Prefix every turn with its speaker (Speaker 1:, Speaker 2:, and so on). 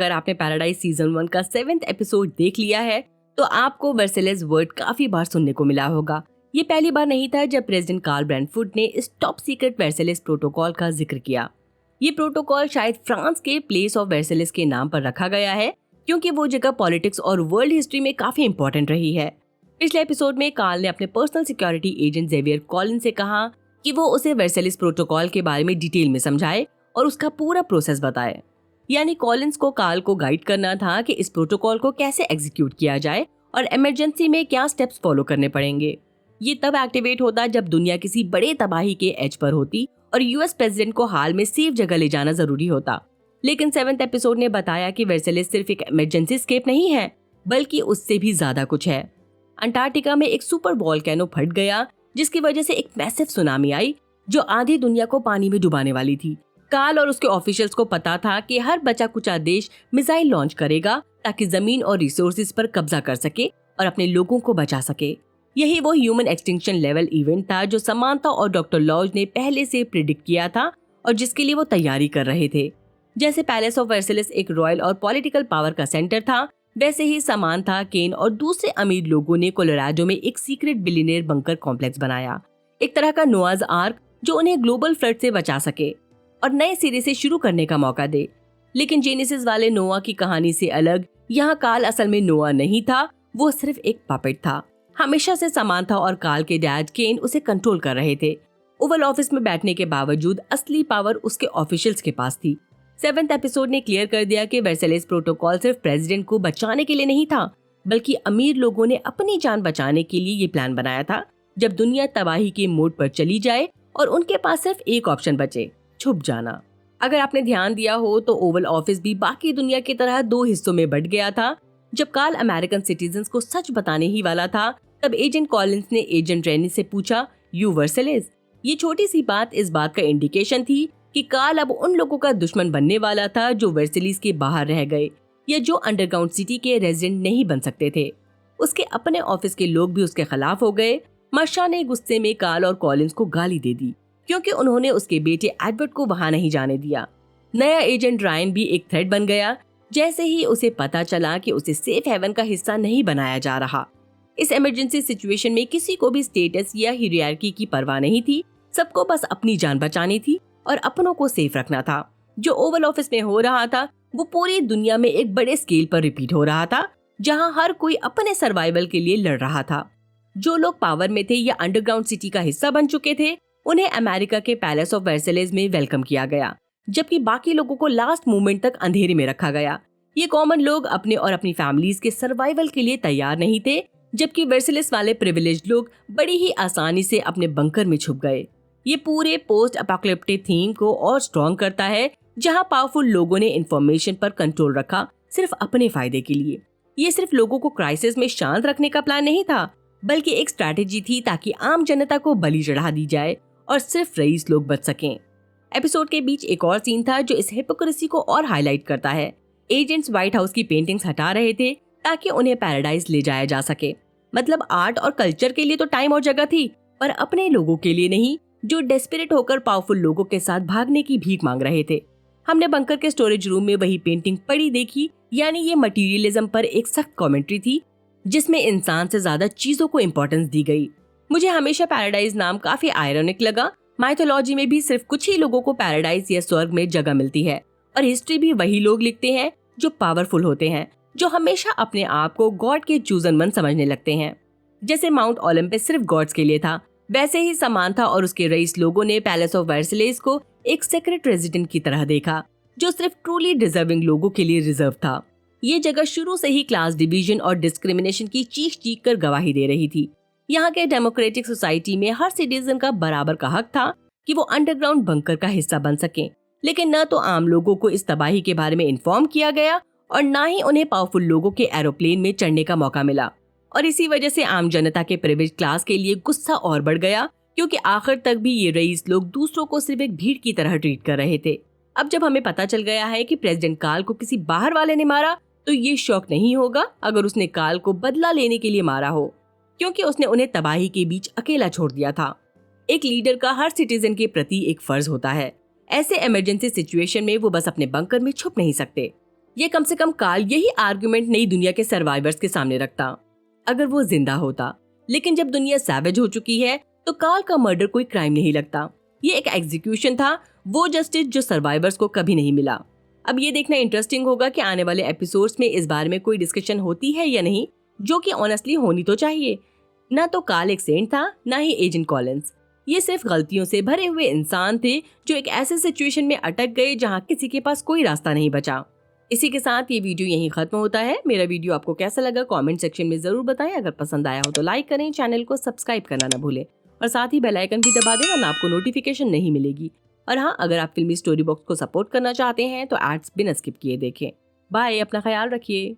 Speaker 1: अगर आपने paradise season 1 का 7th एपिसोड देख लिया है तो आपको वर्सेलेस वर्ड काफी बार सुनने को मिला होगा। ये पहली बार नहीं था जब प्रेसिडेंट कार्ल ब्रैंडफुट ने इस टॉप सीक्रेट वर्सेलेस प्रोटोकॉल का जिक्र किया। ये प्रोटोकॉल शायद फ्रांस के प्लेस ऑफ वर्सेलेस के नाम पर रखा गया है क्योंकि वो जगह पॉलिटिक्स और वर्ल्ड हिस्ट्री में काफी इंपॉर्टेंट रही है। पिछले एपिसोड में कार्ल ने अपने personal security agent Xavier Colin से कहा कि वो उसे वर्सेलेस प्रोटोकॉल के बारे में डिटेल में समझाए और उसका पूरा प्रोसेस बताए। यानी कॉलिन्स को कार्ल को गाइड करना था कि इस प्रोटोकॉल को कैसे एग्जीक्यूट किया जाए और इमरजेंसी में क्या स्टेप्स फॉलो करने पड़ेंगे। ये तब एक्टिवेट होता जब दुनिया किसी बड़े तबाही के एज पर होती और यूएस प्रेसिडेंट को हाल में सेफ जगह ले जाना जरूरी होता। लेकिन 7th एपिसोड ने बताया कि वर्सेलेस सिर्फ एक इमरजेंसी एस्केप नहीं है बल्कि उससे भी ज्यादा कुछ है। अंटार्कटिका में एक सुपर वोल्केनो फट गया जिसकी वजह से एक मैसिव सुनामी आई जो आधी दुनिया को पानी में डुबाने वाली थी। कार्ल और उसके ऑफिशियल्स को पता था कि हर बचा कुचा देश मिसाइल लॉन्च करेगा ताकि जमीन और रिसोर्सेज पर कब्जा कर सके और अपने लोगों को बचा सके। यही वो ह्यूमन एक्सटिंक्शन लेवल इवेंट था जो समांथा और डॉक्टर लॉज ने पहले से प्रिडिक्ट किया था और जिसके लिए वो तैयारी कर रहे थे। जैसे पैलेस ऑफ वर्सेलेस एक रॉयल और पॉलिटिकल पावर का सेंटर था, वैसे ही समांथा, केन और दूसरे अमीर लोगों ने कोलोराडो में एक सीक्रेट बिलियनियर बंकर कॉम्प्लेक्स बनाया, एक तरह का नोआज आर्क जो उन्हें ग्लोबल फ्लड से बचा सके और नए सिरे से शुरू करने का मौका दे। लेकिन जेनेसिस वाले नोआ की कहानी से अलग यहाँ कार्ल असल में नोआ नहीं था, वो सिर्फ एक पपेट था। हमेशा से समांथा और कार्ल के डैड केन उसे कंट्रोल कर रहे थे। ओवल ऑफिस में बैठने के बावजूद असली पावर उसके ऑफिशियल्स के पास थी। 7th एपिसोड ने क्लियर कर दिया कि वर्सेलेस प्रोटोकॉल सिर्फ प्रेसिडेंट को बचाने के लिए नहीं था बल्कि अमीर लोगों ने अपनी जान बचाने के लिए ये प्लान बनाया था जब दुनिया तबाही के मोड पर चली जाए और उनके पास सिर्फ एक ऑप्शन बचे, छुप जाना। अगर आपने ध्यान दिया हो तो ओवल ऑफिस भी बाकी दुनिया की तरह 2 हिस्सों में बंट गया था। जब कार्ल अमेरिकन सिटीजन्स को सच बताने ही वाला था तब एजेंट कॉलिन्स ने एजेंट रेनी से पूछा, यू वर्सेलेस? ये छोटी सी बात इस बात का इंडिकेशन थी कि कार्ल अब उन लोगों का दुश्मन बनने वाला था जो वर्सेलिस के बाहर रह गए या जो अंडरग्राउंड सिटी के रेजिडेंट नहीं बन सकते थे। उसके अपने ऑफिस के लोग भी उसके खिलाफ हो गए। मार्शा ने गुस्से में कार्ल और कॉलिन्स को गाली दे दी क्योंकि उन्होंने उसके बेटे एडवर्ड को वहां नहीं जाने दिया। नया एजेंट रायन भी एक थ्रेट बन गया जैसे ही उसे पता चला कि उसे सेफ हेवन का हिस्सा नहीं बनाया जा रहा। इस इमरजेंसी सिचुएशन में किसी को भी स्टेटस या हियरार्की की परवाह नहीं थी, सबको बस अपनी जान बचानी थी और अपनों को सेफ रखना था। जो ओवल ऑफिस में हो रहा था वो पूरी दुनिया में एक बड़े स्केल पर रिपीट हो रहा था जहां हर कोई अपने सर्वाइवल के लिए लड़ रहा था। जो लोग पावर में थे या अंडरग्राउंड सिटी का हिस्सा बन चुके थे उन्हें अमेरिका के पैलेस ऑफ वर्सेलेस में वेलकम किया गया जबकि बाकी लोगों को लास्ट मोमेंट तक अंधेरे में रखा गया। ये कॉमन लोग अपने और अपनी फैमिलीज के सर्वाइवल के लिए तैयार नहीं थे जबकि वर्सेलेस वाले प्रिविलेज्ड लोग बड़ी ही आसानी से अपने बंकर में छुप गए। ये पूरे पोस्ट एपोकैलिप्टिक थीम को और स्ट्रॉन्ग करता है जहां पावरफुल लोगों ने इंफॉर्मेशन पर कंट्रोल रखा सिर्फ अपने फायदे के लिए। ये सिर्फ लोगों को क्राइसिस में शांत रखने का प्लान नहीं था बल्कि एक स्ट्रैटेजी थी ताकि आम जनता को बलि चढ़ा दी जाए और सिर्फ रईस लोग बच सकें। एपिसोड के बीच एक और सीन था जो इस हिपोक्रेसी को और हाईलाइट करता है। एजेंट्स व्हाइट हाउस की पेंटिंग्स हटा रहे थे ताकि उन्हें पैराडाइज ले जाया जा सके। मतलब आर्ट और कल्चर के लिए तो टाइम और जगह थी पर अपने लोगों के लिए नहीं जो डेस्परेट होकर पावरफुल लोगों के साथ भागने की भीख मांग रहे थे। हमने बंकर के स्टोरेज रूम में वही पेंटिंग पड़ी देखी, यानी ये मटेरियलिज्म पर एक सख्त कमेंट्री थी जिसमें इंसान से ज्यादा चीजों को इम्पोर्टेंस दी गई। मुझे हमेशा पैराडाइज नाम काफी आयरनिक लगा। माइथोलॉजी में भी सिर्फ कुछ ही लोगों को पैराडाइज या स्वर्ग में जगह मिलती है और हिस्ट्री भी वही लोग लिखते हैं जो पावरफुल होते हैं, जो हमेशा अपने आप को गॉड के चूजन वन समझने लगते हैं। जैसे माउंट ओलंपस सिर्फ गॉड्स के लिए था, वैसे ही समांथा और उसके रईस लोगों ने पैलेस ऑफ वर्सेलेस को एक सीक्रेट रेजिडेंट की तरह देखा जो सिर्फ ट्रूली डिजर्विंग लोगों के लिए रिजर्व था। ये जगह शुरू से ही क्लास डिवीजन और डिस्क्रिमिनेशन की चीख कर गवाही दे रही थी। यहाँ के डेमोक्रेटिक सोसाइटी में हर सिटीजन का बराबर का हक था कि वो अंडरग्राउंड बंकर का हिस्सा बन सके, लेकिन न तो आम लोगों को इस तबाही के बारे में इन्फॉर्म किया गया और न ही उन्हें पावरफुल लोगों के एरोप्लेन में चढ़ने का मौका मिला। और इसी वजह से आम जनता के प्रिविलेज क्लास के लिए गुस्सा और बढ़ गया क्योंकि आखिर तक भी ये रईस लोग दूसरों को सिर्फ एक भीड़ की तरह ट्रीट कर रहे थे। अब जब हमें पता चल गया है कि प्रेसिडेंट कार्ल को किसी बाहर वाले ने मारा तो ये शौक नहीं होगा अगर उसने कार्ल को बदला लेने के लिए मारा हो, क्योंकि उसने उन्हें तबाही के बीच अकेला छोड़ दिया था। एक लीडर का हर सिटीजन के प्रति एक फर्ज होता है। ऐसे इमरजेंसी सिचुएशन में वो बस अपने बंकर में छुप नहीं सकते। ये कम से कम कार्ल यही आर्गुमेंट नई दुनिया के सर्वाइवर्स के सामने रखता अगर वो जिंदा होता। लेकिन जब दुनिया सैवेज हो चुकी है तो कार्ल का मर्डर कोई क्राइम नहीं लगता, ये एक एग्जीक्यूशन था, वो जस्टिस जो सर्वाइवर्स को कभी नहीं मिला। अब ये देखना इंटरेस्टिंग होगा कि आने वाले एपिसोड्स में इस बारे में कोई डिस्कशन होती है या नहीं, जो कि ऑनेस्टली होनी तो चाहिए। ना तो कार्ल एक सेंट था, ना ही एजेंट कॉलिंस। ये सिर्फ गलतियों से भरे हुए इंसान थे जो एक ऐसे सिचुएशन में अटक गए जहाँ किसी के पास कोई रास्ता नहीं बचा। इसी के साथ ये वीडियो यहीं खत्म होता है। मेरा वीडियो आपको कैसा लगा कमेंट सेक्शन में जरूर बताएं। अगर पसंद आया हो तो लाइक करें, चैनल को सब्सक्राइब करना ना भूलें और साथ ही बेल आइकन भी दबा दें वरना आपको नोटिफिकेशन नहीं मिलेगी। और हाँ, अगर आप फिल्मी स्टोरी बॉक्स को सपोर्ट करना चाहते हैं तो एड्स बिना स्किप किए देखें। बाय, अपना ख्याल रखिए।